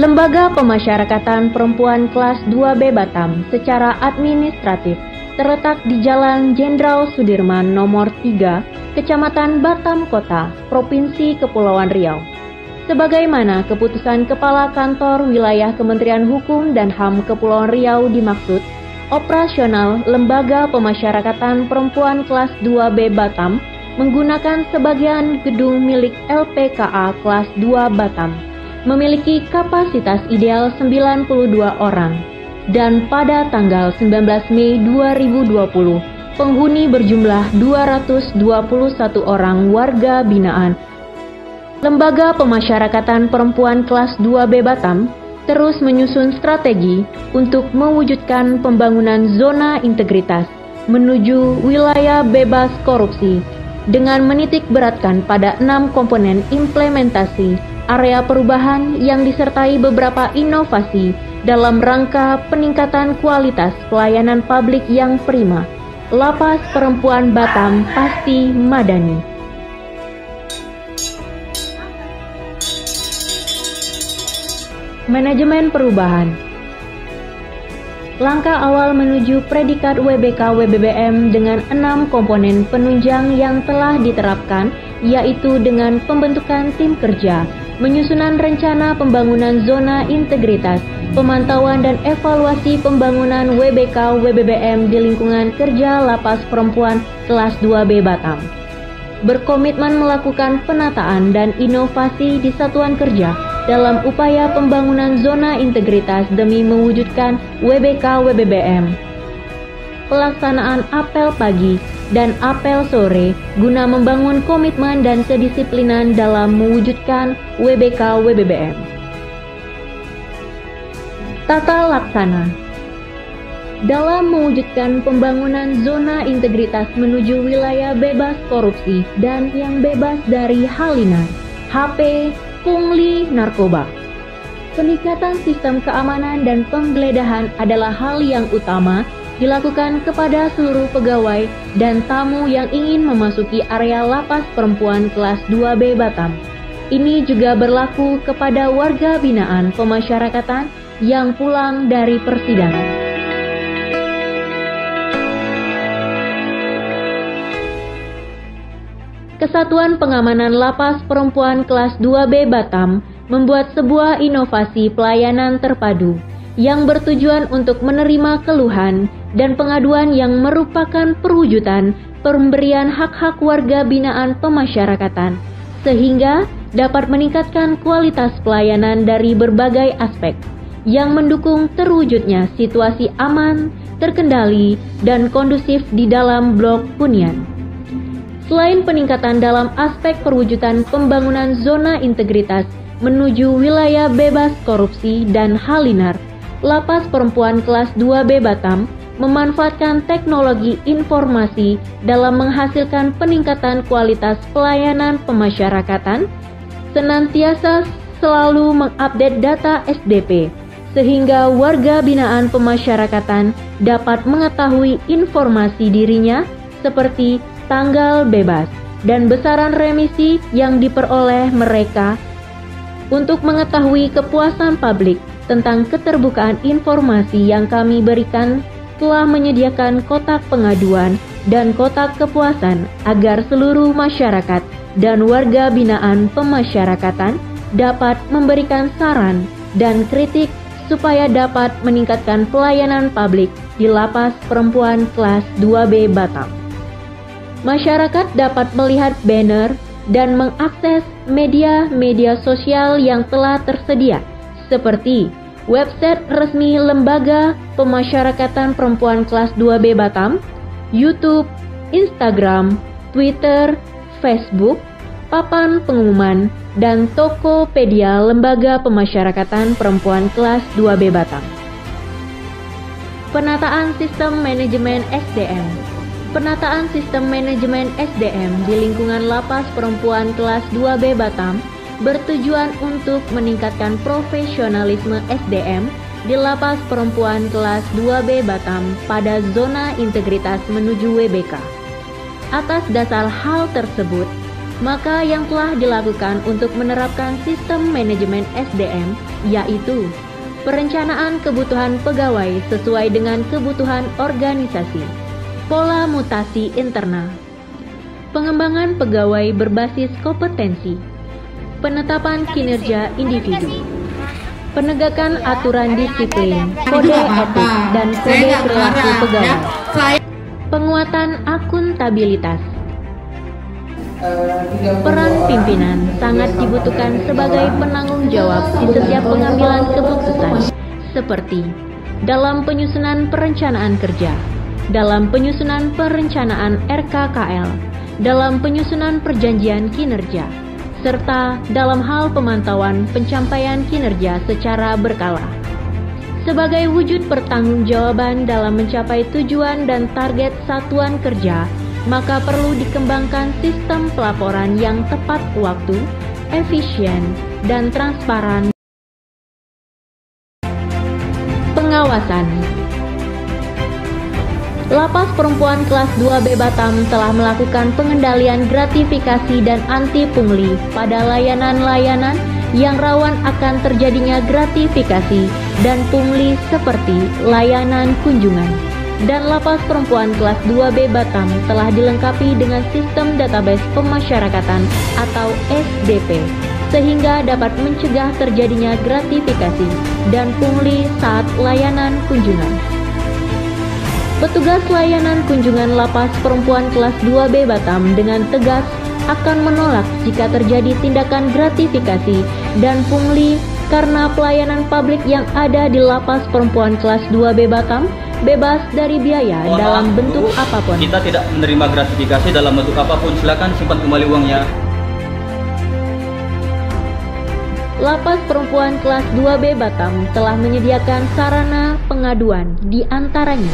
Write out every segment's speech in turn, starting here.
Lembaga Pemasyarakatan Perempuan Kelas 2B Batam secara administratif terletak di Jalan Jenderal Sudirman nomor 3, Kecamatan Batam Kota, Provinsi Kepulauan Riau. Sebagaimana keputusan Kepala Kantor Wilayah Kementerian Hukum dan HAM Kepulauan Riau dimaksud, operasional Lembaga Pemasyarakatan Perempuan Kelas 2B Batam menggunakan sebagian gedung milik LPKA Kelas 2 Batam, memiliki kapasitas ideal 92 orang, dan pada tanggal 19 Mei 2020, penghuni berjumlah 221 orang warga binaan. Lembaga Pemasyarakatan Perempuan Kelas 2B Batam terus menyusun strategi untuk mewujudkan pembangunan zona integritas menuju wilayah bebas korupsi dengan menitik beratkan pada 6 komponen implementasi area perubahan yang disertai beberapa inovasi dalam rangka peningkatan kualitas pelayanan publik yang prima. Lapas Perempuan Batam pasti madani. Manajemen perubahan. Langkah awal menuju predikat WBK-WBBM dengan 6 komponen penunjang yang telah diterapkan, yaitu dengan pembentukan tim kerja, menyusunan rencana pembangunan zona integritas, pemantauan dan evaluasi pembangunan WBK-WBBM di lingkungan kerja Lapas Perempuan Kelas 2B Batam. Berkomitmen melakukan penataan dan inovasi di satuan kerja dalam upaya pembangunan zona integritas demi mewujudkan WBK-WBBM. Pelaksanaan apel pagi dan apel sore guna membangun komitmen dan kedisiplinan dalam mewujudkan WBK-WBBM. Tata laksana. Dalam mewujudkan pembangunan zona integritas menuju wilayah bebas korupsi dan yang bebas dari halinan, HP, pungli, narkoba. Peningkatan sistem keamanan dan penggeledahan adalah hal yang utama dilakukan kepada seluruh pegawai dan tamu yang ingin memasuki area Lapas Perempuan Kelas 2B Batam. Ini juga berlaku kepada warga binaan pemasyarakatan yang pulang dari persidangan. Kesatuan Pengamanan Lapas Perempuan Kelas 2B Batam membuat sebuah inovasi pelayanan terpadu yang bertujuan untuk menerima keluhan dan pengaduan yang merupakan perwujudan pemberian hak-hak warga binaan pemasyarakatan, sehingga dapat meningkatkan kualitas pelayanan dari berbagai aspek yang mendukung terwujudnya situasi aman, terkendali, dan kondusif di dalam blok hunian. Selain peningkatan dalam aspek perwujudan pembangunan zona integritas menuju wilayah bebas korupsi dan halinar, Lapas Perempuan Kelas 2B Batam memanfaatkan teknologi informasi dalam menghasilkan peningkatan kualitas pelayanan pemasyarakatan, senantiasa selalu mengupdate data SDP, sehingga warga binaan pemasyarakatan dapat mengetahui informasi dirinya seperti tanggal bebas dan besaran remisi yang diperoleh mereka. Untuk mengetahui kepuasan publik tentang keterbukaan informasi yang kami berikan, telah menyediakan kotak pengaduan dan kotak kepuasan agar seluruh masyarakat dan warga binaan pemasyarakatan dapat memberikan saran dan kritik supaya dapat meningkatkan pelayanan publik di Lapas Perempuan Kelas 2B Batam. Masyarakat dapat melihat banner dan mengakses media-media sosial yang telah tersedia, seperti website resmi Lembaga Pemasyarakatan Perempuan Kelas 2B Batam, YouTube, Instagram, Twitter, Facebook, papan pengumuman, dan Tokopedia Lembaga Pemasyarakatan Perempuan Kelas 2B Batam. Penataan Sistem Manajemen SDM. Penataan Sistem Manajemen SDM di lingkungan Lapas Perempuan Kelas 2B Batam bertujuan untuk meningkatkan profesionalisme SDM di Lapas Perempuan Kelas 2B Batam pada zona integritas menuju WBK. Atas dasar hal tersebut, Maka yang telah dilakukan untuk menerapkan sistem manajemen SDM yaitu perencanaan kebutuhan pegawai sesuai dengan kebutuhan organisasi, pola mutasi internal, pengembangan pegawai berbasis kompetensi, penetapan kinerja individu, penegakan aturan disiplin, kode etik, dan kode perilaku pegawai, penguatan akuntabilitas. Peran pimpinan sangat dibutuhkan sebagai penanggung jawab di setiap pengambilan keputusan, seperti dalam penyusunan perencanaan kerja, dalam penyusunan perencanaan RKKL, dalam penyusunan perjanjian kinerja, serta dalam hal pemantauan pencapaian kinerja secara berkala. Sebagai wujud pertanggungjawaban dalam mencapai tujuan dan target satuan kerja, maka perlu dikembangkan sistem pelaporan yang tepat waktu, efisien, dan transparan. Pengawasan. Lapas Perempuan Kelas 2B Batam telah melakukan pengendalian gratifikasi dan anti pungli pada layanan-layanan yang rawan akan terjadinya gratifikasi dan pungli seperti layanan kunjungan. Dan Lapas Perempuan Kelas 2B Batam telah dilengkapi dengan sistem database pemasyarakatan atau SDP, sehingga dapat mencegah terjadinya gratifikasi dan pungli saat layanan kunjungan. Petugas layanan kunjungan Lapas Perempuan Kelas 2B Batam dengan tegas akan menolak jika terjadi tindakan gratifikasi dan pungli karena pelayanan publik yang ada di Lapas Perempuan Kelas 2B Batam bebas dari biaya dalam bentuk apapun. Kita tidak menerima gratifikasi dalam bentuk apapun. Silakan simpan kembali uangnya. Lapas Perempuan Kelas 2B Batam telah menyediakan sarana pengaduan, di antaranya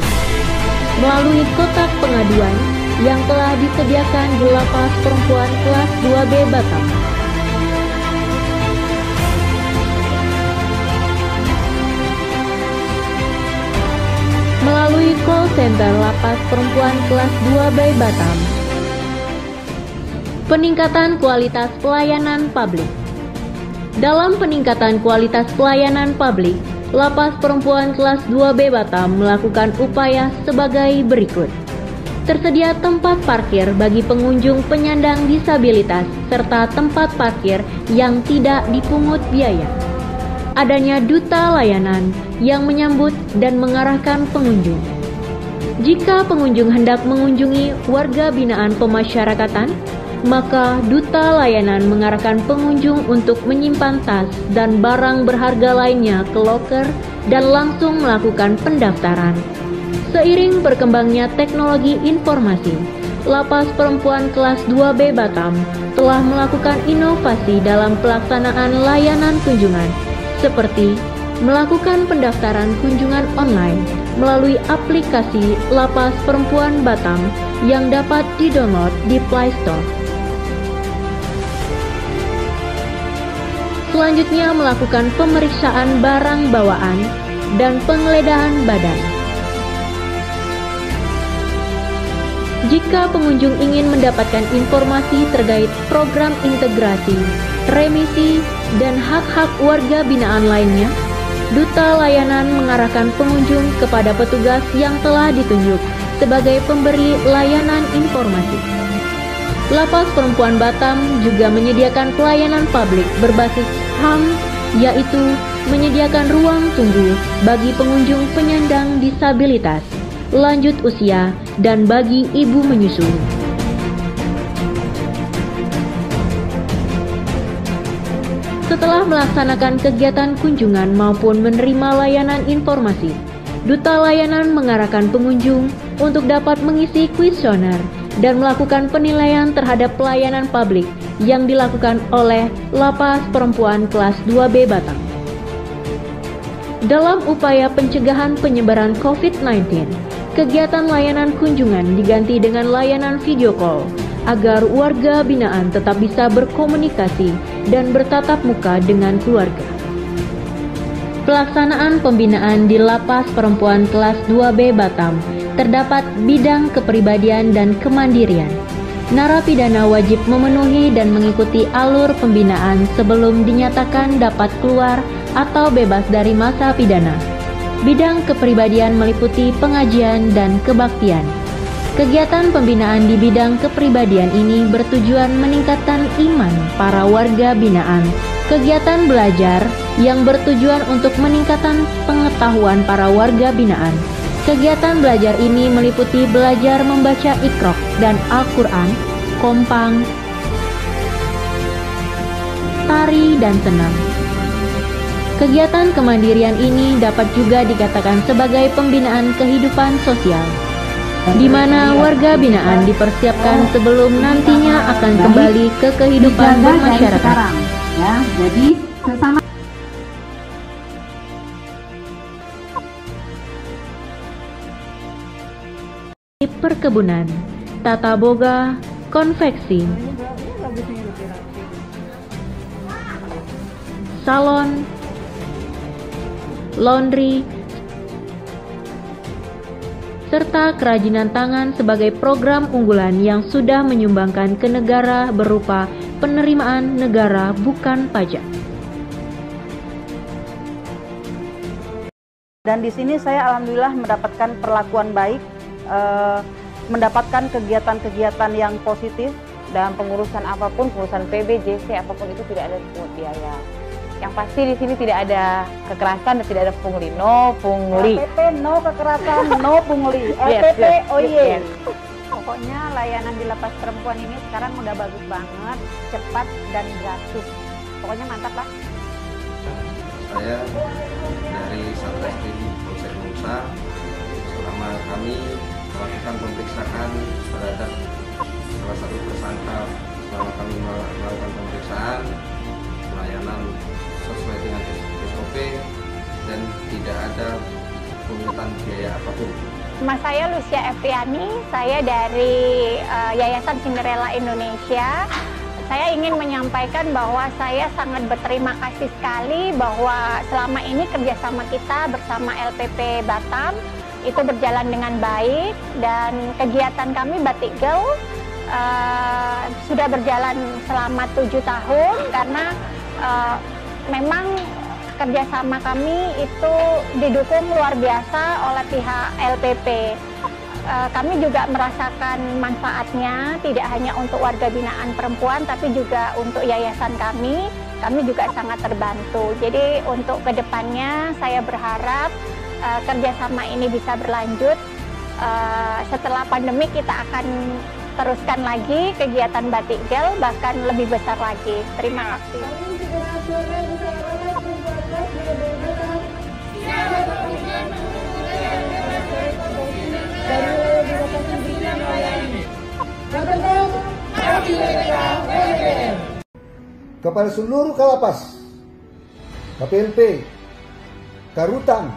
melalui kotak pengaduan yang telah disediakan di Lapas Perempuan Kelas 2B Batam. Melalui call center Lapas Perempuan Kelas 2B Batam. Peningkatan kualitas pelayanan publik. Dalam peningkatan kualitas pelayanan publik, Lapas Perempuan Kelas 2B Batam melakukan upaya sebagai berikut. Tersedia tempat parkir bagi pengunjung penyandang disabilitas serta tempat parkir yang tidak dipungut biaya. Adanya duta layanan yang menyambut dan mengarahkan pengunjung. Jika pengunjung hendak mengunjungi warga binaan pemasyarakatan, maka duta layanan mengarahkan pengunjung untuk menyimpan tas dan barang berharga lainnya ke loker dan langsung melakukan pendaftaran. Seiring berkembangnya teknologi informasi, Lapas Perempuan Kelas 2B Batam telah melakukan inovasi dalam pelaksanaan layanan kunjungan, seperti melakukan pendaftaran kunjungan online melalui aplikasi Lapas Perempuan Batam yang dapat didownload di Play Store. Selanjutnya melakukan pemeriksaan barang bawaan dan penggeledahan badan. Jika pengunjung ingin mendapatkan informasi terkait program integrasi, remisi, dan hak-hak warga binaan lainnya, duta layanan mengarahkan pengunjung kepada petugas yang telah ditunjuk sebagai pemberi layanan informasi. Lapas Perempuan Batam juga menyediakan pelayanan publik berbasis HAM, yaitu menyediakan ruang tunggu bagi pengunjung penyandang disabilitas, lanjut usia, dan bagi ibu menyusui. Setelah melaksanakan kegiatan kunjungan maupun menerima layanan informasi, duta layanan mengarahkan pengunjung untuk dapat mengisi kuesioner dan melakukan penilaian terhadap pelayanan publik yang dilakukan oleh Lapas Perempuan Kelas 2B Batam. Dalam upaya pencegahan penyebaran COVID-19, kegiatan layanan kunjungan diganti dengan layanan video call agar warga binaan tetap bisa berkomunikasi dan bertatap muka dengan keluarga. Pelaksanaan pembinaan di Lapas Perempuan Kelas 2B Batam terdapat bidang kepribadian dan kemandirian, narapidana wajib memenuhi dan mengikuti alur pembinaan sebelum dinyatakan dapat keluar atau bebas dari masa pidana. Bidang kepribadian meliputi pengajian dan kebaktian. Kegiatan pembinaan di bidang kepribadian ini bertujuan meningkatkan iman para warga binaan. Kegiatan belajar yang bertujuan untuk meningkatkan pengetahuan para warga binaan. Kegiatan belajar ini meliputi belajar membaca Iqra dan Al-Quran, kompang, tari, dan senam. Kegiatan kemandirian ini dapat juga dikatakan sebagai pembinaan kehidupan sosial, di mana warga binaan dipersiapkan sebelum nantinya akan kembali ke kehidupan bermasyarakat. Ya, jadi sesama perkebunan, tata boga, konveksi, salon, laundry, serta kerajinan tangan sebagai program unggulan yang sudah menyumbangkan ke negara berupa penerimaan negara bukan pajak. Dan di sini saya alhamdulillah mendapatkan perlakuan baik, mendapatkan kegiatan-kegiatan yang positif dalam pengurusan apapun, pengurusan PB, JC, apapun itu tidak ada pungut biaya. Yang pasti di sini tidak ada kekerasan dan tidak ada pungli. No pungli. LPP no kekerasan, no pungli. LPP yes. Pokoknya layanan di lapas perempuan ini sekarang udah bagus banget, cepat dan gratis. Pokoknya mantap lah. Saya dari Satreskrim Polsek Nusa, selama kami melakukan pemeriksaan terhadap salah satu tersangka, selama kami melakukan pemeriksaan, pelayanan sesuai dengan SOP dan tidak ada pungutan biaya apapun. Nama saya Lucia Epriani, saya dari Yayasan Cinderella Indonesia. Saya ingin menyampaikan bahwa saya sangat berterima kasih sekali bahwa selama ini kerjasama kita bersama LPP Batam itu berjalan dengan baik, dan kegiatan kami Batik Girl sudah berjalan selama 7 tahun karena memang kerjasama kami itu didukung luar biasa oleh pihak LPP. Kami juga merasakan manfaatnya tidak hanya untuk warga binaan perempuan tapi juga untuk yayasan kami juga sangat terbantu. Jadi untuk kedepannya saya berharap kerjasama ini bisa berlanjut. Setelah pandemi kita akan teruskan lagi kegiatan Batik Girl, bahkan lebih besar lagi. Terima kasih. Kepada seluruh Kalapas, KPLP, Karutan,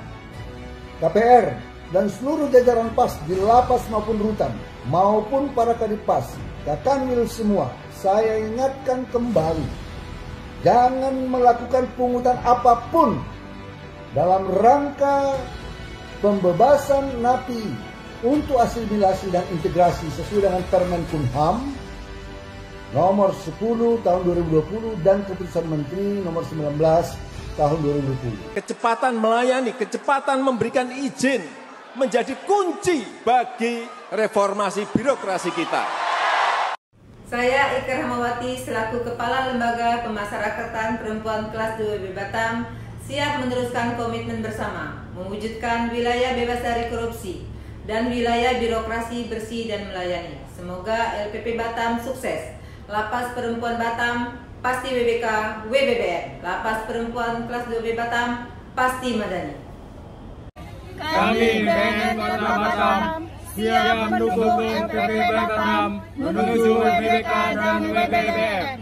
KPR, dan seluruh jajaran PAS di lapas maupun rutan, maupun para kadipas, Kakanwil semua, saya ingatkan kembali, jangan melakukan pungutan apapun dalam rangka pembebasan napi untuk asimilasi dan integrasi sesuai dengan Permen Kumham nomor 10 tahun 2020 dan Keputusan Menteri nomor 19 tahun 2020. Kecepatan melayani, kecepatan memberikan izin menjadi kunci bagi reformasi birokrasi kita. Saya Ika Rahmawati selaku Kepala Lembaga Pemasyarakatan Perempuan Kelas 2B Batam siap meneruskan komitmen bersama mewujudkan wilayah bebas dari korupsi dan wilayah birokrasi bersih dan melayani. Semoga LPP Batam sukses. Lapas Perempuan Batam pasti WBK WBBN. Lapas Perempuan Kelas 2B Batam pasti Madani. Kami BNN Kota Batam siap mendukung LPP Batam menuju WBK dan WBBN.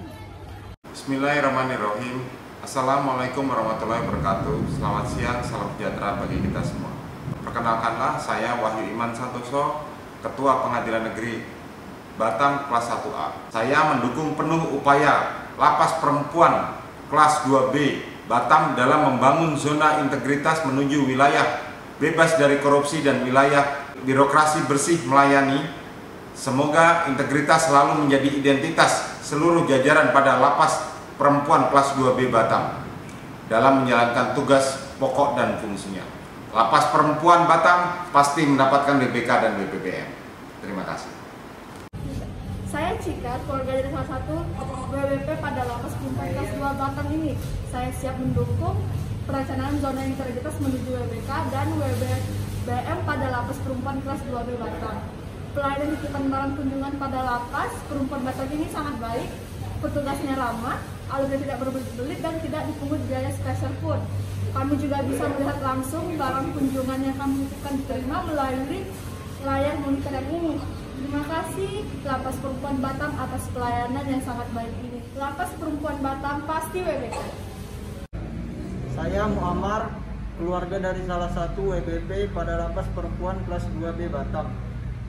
Bismillahirrahmanirrahim. Assalamualaikum warahmatullahi wabarakatuh. Selamat siang, salam sejahtera bagi kita semua. Perkenalkanlah, saya Wahyu Iman Santoso, Ketua Pengadilan Negeri Batam kelas 1A. Saya mendukung penuh upaya Lapas Perempuan kelas 2B Batam dalam membangun zona integritas menuju wilayah bebas dari korupsi dan wilayah birokrasi bersih melayani Semoga integritas selalu menjadi identitas seluruh jajaran pada Lapas Perempuan kelas 2B Batam dalam menjalankan tugas pokok dan fungsinya. Lapas Perempuan Batam pasti mendapatkan WBK dan WBBM. Terima kasih. Saya Cika, keluarga dari salah satu WWP pada Lapas Perempuan kelas 2 Batam ini. Saya siap mendukung perencanaan zona integritas menuju WBK dan WBBM pada Lapas Perempuan kelas 2B Batam. Pelayanan titipan barang kunjungan pada Lapas Perempuan Batam ini sangat baik, petugasnya ramah, alurnya tidak berbelit-belit dan tidak dipungut biaya sepeser pun. Kami juga bisa melihat langsung barang kunjungan yang kami akan diterima melalui layar monitor ini. Terima kasih Lapas Perempuan Batam atas pelayanan yang sangat baik ini. Lapas Perempuan Batam pasti WBK. Saya Muammar, keluarga dari salah satu WBP pada Lapas Perempuan kelas 2B Batam.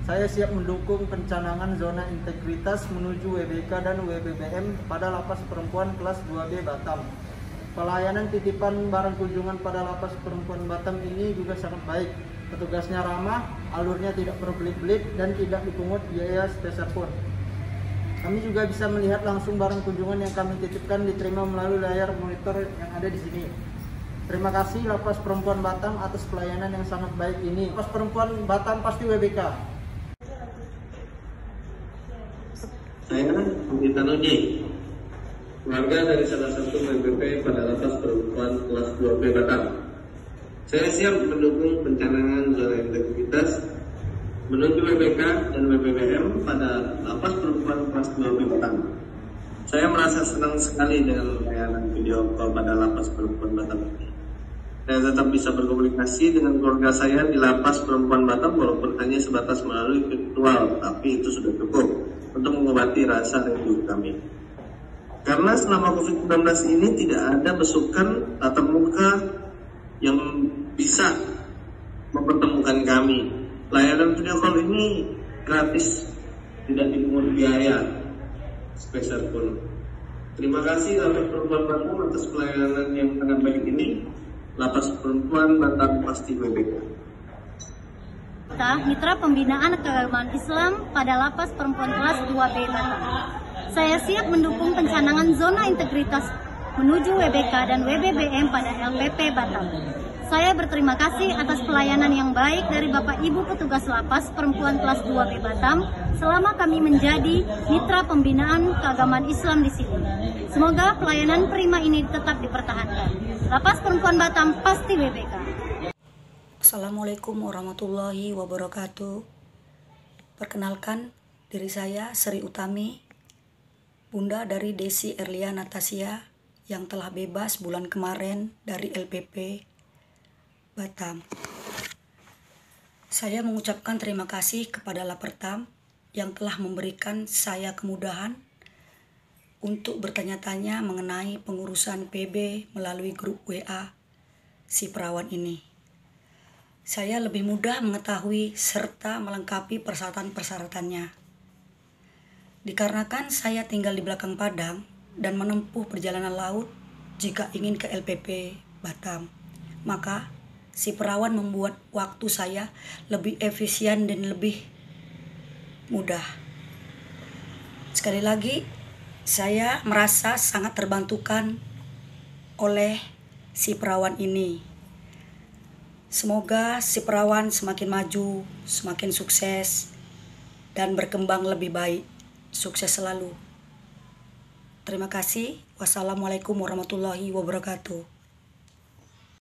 Saya siap mendukung pencanangan zona integritas menuju WBK dan WBBM pada Lapas Perempuan kelas 2B Batam. Pelayanan titipan barang kunjungan pada Lapas Perempuan Batam ini juga sangat baik. Petugasnya ramah, alurnya tidak berbelit-belit dan tidak dipungut biaya sepeser pun. Kami juga bisa melihat langsung barang kunjungan yang kami titipkan diterima melalui layar monitor yang ada di sini. Terima kasih Lapas Perempuan Batam atas pelayanan yang sangat baik ini. Lapas Perempuan Batam pasti WBK. Saya Budi Tanuji, keluarga dari salah satu WBP pada Lapas Perempuan kelas 2B Batam. Saya siap mendukung pencanangan zona integritas menuju WBK dan WBBM pada Lapas Perempuan kelas 2B Batam. Saya merasa senang sekali dengan layanan video call pada Lapas Perempuan Batam ini. Saya tetap bisa berkomunikasi dengan keluarga saya di Lapas Perempuan Batam walaupun hanya sebatas melalui virtual, tapi itu sudah cukup untuk mengobati rasa rindu kami. Karena selama COVID-19 ini tidak ada besukan tatap muka yang bisa mempertemukan kami. Layanan video call ini gratis, tidak dipungut biaya sepeser pun. Terima kasih Lapas Perempuan Batam atas pelayanan yang sangat baik ini. Lapas Perempuan Batam pasti WBK. Mitra Pembinaan Keagamaan Islam pada Lapas Perempuan kelas 2B Batam. Saya siap mendukung pencanangan zona integritas menuju WBK dan WBBM pada LPP Batam. Saya berterima kasih atas pelayanan yang baik dari Bapak Ibu petugas Lapas Perempuan kelas 2B Batam selama kami menjadi mitra pembinaan keagamaan Islam di sini. Semoga pelayanan prima ini tetap dipertahankan. Lapas Perempuan Batam pasti WBK. Assalamualaikum warahmatullahi wabarakatuh. Perkenalkan, diri saya Sri Utami, bunda dari Desi Erlia Natasia yang telah bebas bulan kemarin dari LPP Batam. Saya mengucapkan terima kasih kepada Lapertam yang telah memberikan saya kemudahan untuk bertanya-tanya mengenai pengurusan PB melalui grup WA si perawan ini. Saya lebih mudah mengetahui serta melengkapi persyaratan-persyaratannya. Dikarenakan saya tinggal di belakang padang dan menempuh perjalanan laut jika ingin ke LPP Batam, maka si perawan membuat waktu saya lebih efisien dan lebih mudah. Sekali lagi, saya merasa sangat terbantukan oleh si perawan ini. Semoga si perawan semakin maju, semakin sukses, dan berkembang lebih baik. Sukses selalu. Terima kasih. Wassalamualaikum warahmatullahi wabarakatuh.